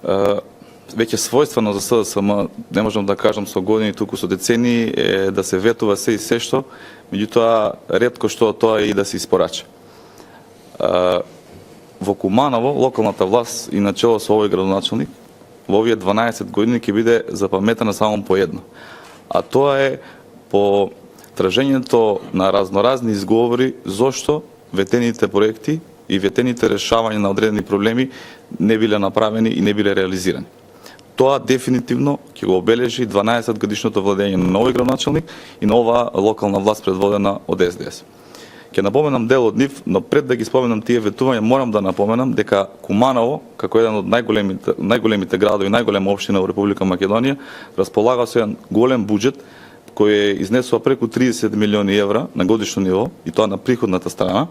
веќе својствено за СДСМ, не можам да кажам со години, туку со децении, е да се ветува се и се што, меѓутоа ретко што тоа е и да се испорача. Во Куманово, локалната власт и начело со овој градоначелник, во овие 12 години ќе биде запаметена само по едно. А тоа е по тражењето на разноразни изговори зошто ветените проекти и ветените решавања на одредени проблеми не биле направени и не биле реализирани. Тоа дефинитивно ќе го обележи 12 годишното владење на новиот градоначелник и на оваа локална власт предводена од СДС. Ќе напоменам дел од нив, но пред да ги споменам тие ветувања, морам да напоменам дека Куманово, како еден од најголемите градови и најголема општина во Република Македонија, располага со еден голем буџет кој изнесува преку 30 милиони евра на годишно ниво, и тоа на приходната страна.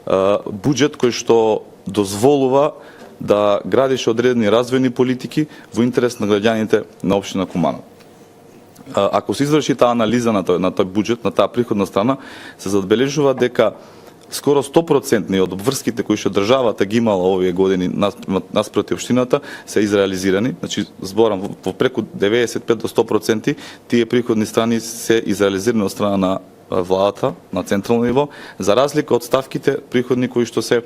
Буџет кој што дозволува да градише одредени развојни политики во интерес на граѓаните на општина Куманово. Ако се изврши таа анализа на тој буџет, на таа приходна страна, се забележува дека скоро 100% од обврските кои што државата ги имала овие години наспроти општината се изреализирани. Значи, зборам во преку 95 до 100% тие приходни страни се изреализирани од страна на владата на централно ниво, за разлика од ставките приходни кои што се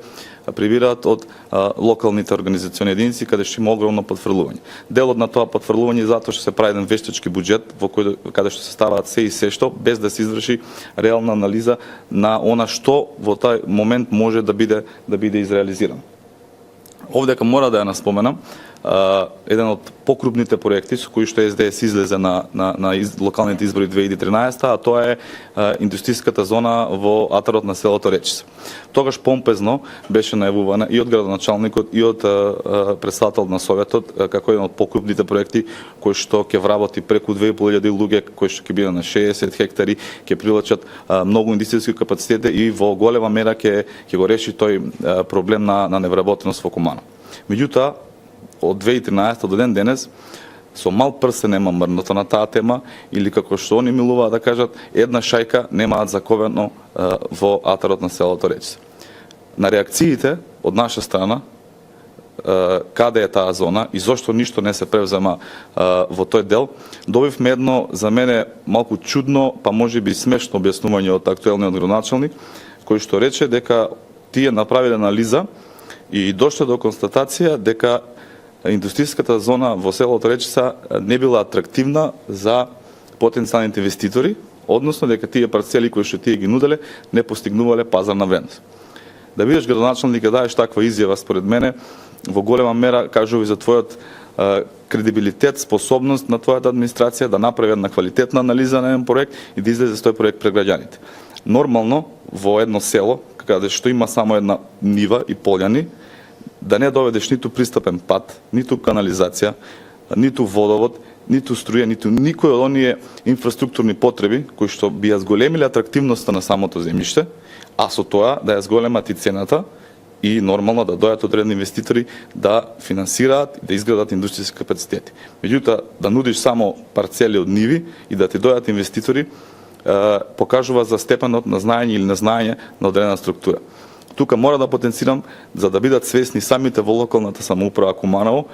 прибираат од локалните организациони единици, каде што има огромно потфрлување. Делот на тоа потфрлување затоа што се прави еден вештачки буџет во кој каде што се ставаат се и се што, без да се изврши реална анализа на она што во тај момент може да биде изреализирано. Овдека мора да ја наспоменам еден од покрупните проекти со кои што СДС излезе на локалните избори 2013, а тоа е индустријската зона во атарот на селото Речица. Тогаш помпезно беше најавувана и од градоначалникот и од председател на Советот како еден од покрупните проекти кои што ќе вработи преку 2500 луѓе, кои што ќе биде на 60 хектари, ќе привлечат многу индустријски капацитети и во голема мера ќе го реши тој проблем на невработеност во Куманово. Меѓутоа, од 2013 до ден денес, со мал прст се нема мрдното на таа тема, или како што они милуваат да кажат, една шајка немаат заковено во атарот на селото Речица. На реакциите од наша страна, каде е таа зона и зошто ништо не се превзема во тој дел, добивме едно за мене малку чудно, па можеби смешно објаснување од актуелниот градоначелник, кој што рече дека тие направиле анализа и дошле до констатација дека индустријската зона во селото Речица не била атрактивна за потенцијалните инвеститори, односно дека тие парцели кои што тие ги нуделе не постигнувале пазарна вредност. Да бидеш градоначелник и даеш таква изјава, според мене, во голема мера кажува и за твојот кредибилитет, способност на твојата администрација да направи една квалитетна анализа на еден проект и да излезе со тој проект пред граѓаните. Нормално, во едно село, каде што има само една нива и полјани, да не доведеш ниту пристапен пат, ниту канализација, ниту водовод, ниту струја, ниту никој од оние инфраструктурни потреби кои што би ја зголемиле атрактивноста на самото земјиште, а со тоа да ја зголемат и цената и нормално да дојдат одредени инвеститори да финансираат и да изградат индустријски капацитети. Меѓутоа, да нудиш само парцели од ниви и да ти дојдат инвеститори покажува за степенот на знаење или незнаење на одредена структура. Тука мора да потенцирам за да бидат свесни самите во локалната самоуправа Куманово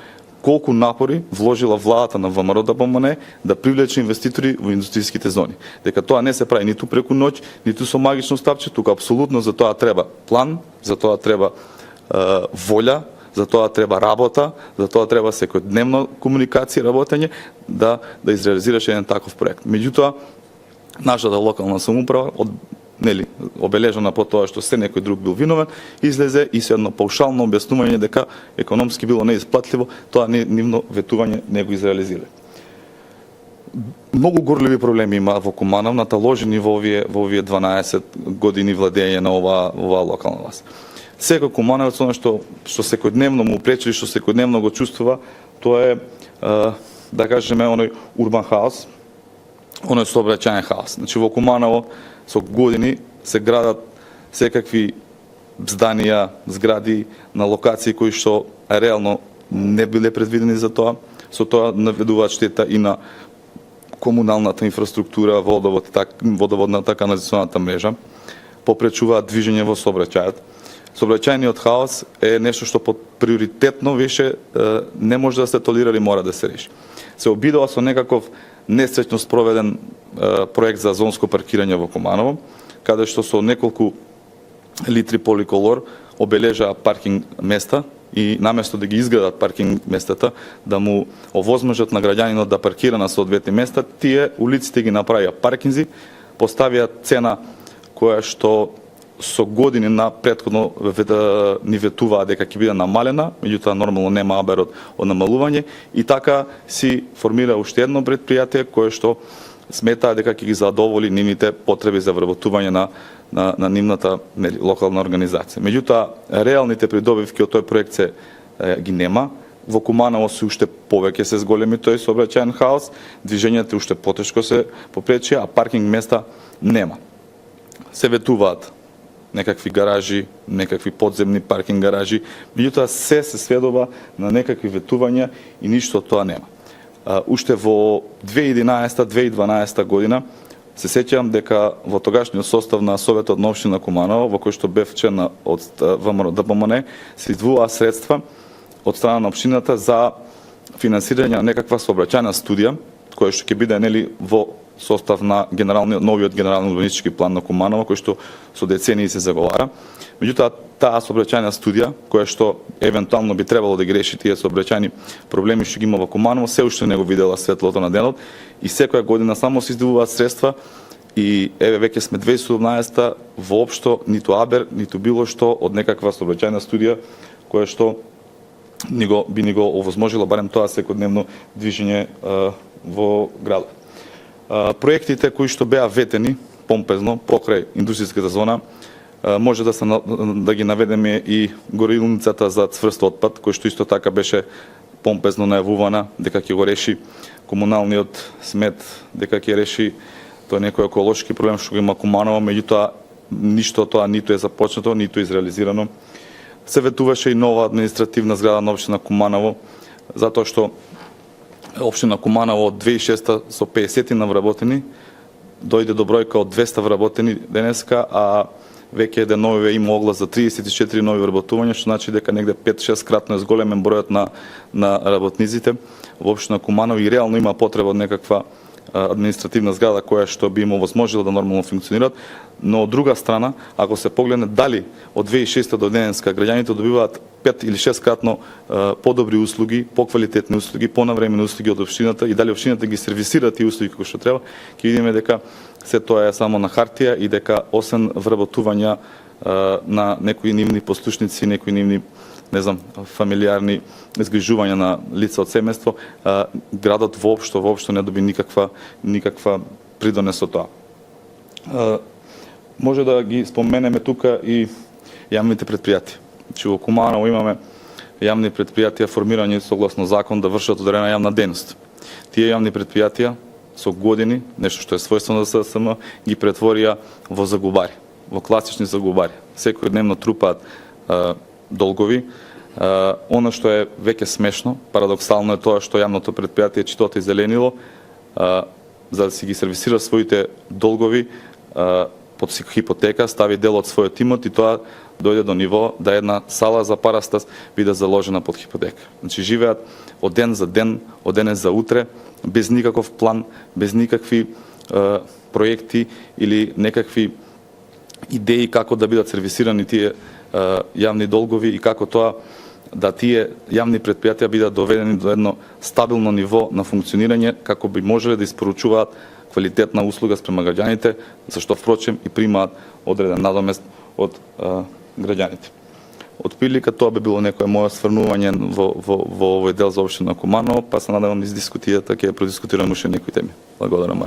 колку напори вложила владата на ВМРО ДПМН да привлече инвеститори во индустријските зони. Дека тоа не се прави ниту преку ноќ, ниту со магично стапче, тука апсолутно за тоа треба план, за тоа треба волја, за тоа треба работа, за тоа треба секојдневно комуникација и работење да изреализираш еден таков проект. Меѓутоа, нашата локална самоуправа обележана по тоа што се некој друг бил виновен, излезе и со едно паушално објаснување дека економски било неисплатливо, тоа нивно ветување не го изреализира. Многу горливи проблеми има во Куманово, наталожени во овие 12 години владење на оваа локална власт. Секој кумановец, она што секојдневно му пречи, што секојдневно го чувствува, тоа е, да кажеме, оној урбан хаос, оној сообраќајен хаос. Значи во Куманово со години се градат секакви зданија, згради на локации кои што реално не биле предвидени за тоа. Со тоа наведуваат штета и на комуналната инфраструктура, водоводната канализационата мрежа, попречуваат движење во сообраќајот. сообраќајниот хаос е нешто што приоритетно више не може да се толира и мора да се реши. Се обидува со некаков несреќно спроведен проект за зонско паркирање во Куманово, каде што со неколку литри поликолор обележаа паркинг места и наместо да ги изградат паркинг местата, да му овозможат на граѓанинот да паркира на соодветни места, тие улиците ги направија паркинзи, поставија цена која што со години на претходно ни ветуваа дека ќе биде намалена, меѓутоа нормално нема абер од намалување и така си формира уште едно предпријатие кое што сметаа дека ќе ги задоволи нивните потреби за вработување на нивната локална организација. Меѓутоа, реалните придобивки од тој проект се ги нема. Во Куманово се уште повеќе се зголеми тој сообраќајен хаос, движењето уште потешко се попречи, а паркинг места нема. Се ветуваат некакви гаражи, некакви подземни паркинг гаражи, меѓутоа се сведува на некакви ветувања и ништо од тоа нема. Уште во 2011-2012 година се сеќавам дека во тогашниот состав на Советот на општина Куманово, во кој што бев член од ВМРО-ДПМН, се издвојува средства од страна на општината за финансирање на некаква сообраќајна студија, која што ќе биде во состав на новиот генерални урбанистички план на Куманово, кој што со децении се заговара. Меѓутоа, таа сообраќајна студија, која што евентуално би требало да ги реши тие сообраќајни проблеми што ги има во Куманово, се уште не го видела светлото на денот и секоја година само се издвојуваат средства и еве веќе сме 2017 воопшто ниту абер, ниту било што од некаква сообраќајна студија која што би ни го овозможила барем тоа секојдневно движење во градот. Проектите кои што беа ветени помпезно покрај индустријската зона, може да ги наведеме и горилницата за цврст отпад, кој што исто така беше помпезно најавувана дека ќе го реши комуналниот смет, дека ќе реши тој некој еколошки проблем што го има Куманово, меѓутоа ништо од тоа ниту е започнато, ниту е изреализирано. Се ветуваше и нова административна зграда на општина Куманово, затоа што општина Куманово од 2006 со 50 навработени дојде до бројка од 200 вработени денеска, а веќе деновиве има оглас за 34 нови вработувања, што значи дека негде 5-6 кратно е зголемен бројот на работниците во општина Куманово и реално има потреба од некаква административна зграда која што би им овозможила да нормално функционираат, но од друга страна, ако се погледне дали од 2006 до денеска граѓаните добиваат 5 или 6 кратно подобри услуги, поквалитетни услуги, понавремени услуги од општината и дали општината ги сервисира тие услуги како што треба, ќе видиме дека се тоа е само на хартија и дека освен вработувања на некои нивни послушници, некои нивни фамилиарни изгрижувања на лица од семејство, градот воопшто не доби никаква придонес од тоа. Може да ги споменеме тука и јавните предпријатија. Значи во Куманово имаме јавни предпријатија формирани согласно закон да вршат одредена јавна дејност. Тие јавни предпријатија со години, нешто што е својствено за ССМ, ги претворија во загубари, во класични загубари. Секојдневно трупаат долгови. Оно што е веќе смешно, парадоксално е тоа што јавното предпријатие читото иззеленило, за да си ги сервисира своите долгови под хипотека, стави дел од својот имот и тоа дојде до ниво да една сала за парастас биде заложена под хипотека. Значи живеат од ден за ден, од денес за утре, без никаков план, без никакви проекти или некакви идеи како да бидат сервисирани тие јавни долгови и како тоа да тие јавни предпријатија бидат доведени до едно стабилно ниво на функционирање како би можеле да испоручуваат квалитетна услуга спрема граѓаните, зашто впрочем и примаат одреден надомест од граѓаните. Од прилика тоа би било некое мое сврнување во овој дел за општина Куманово, па се надевам из дискусијата ќе продискутираме уште некои теми. Благодарам, Марија.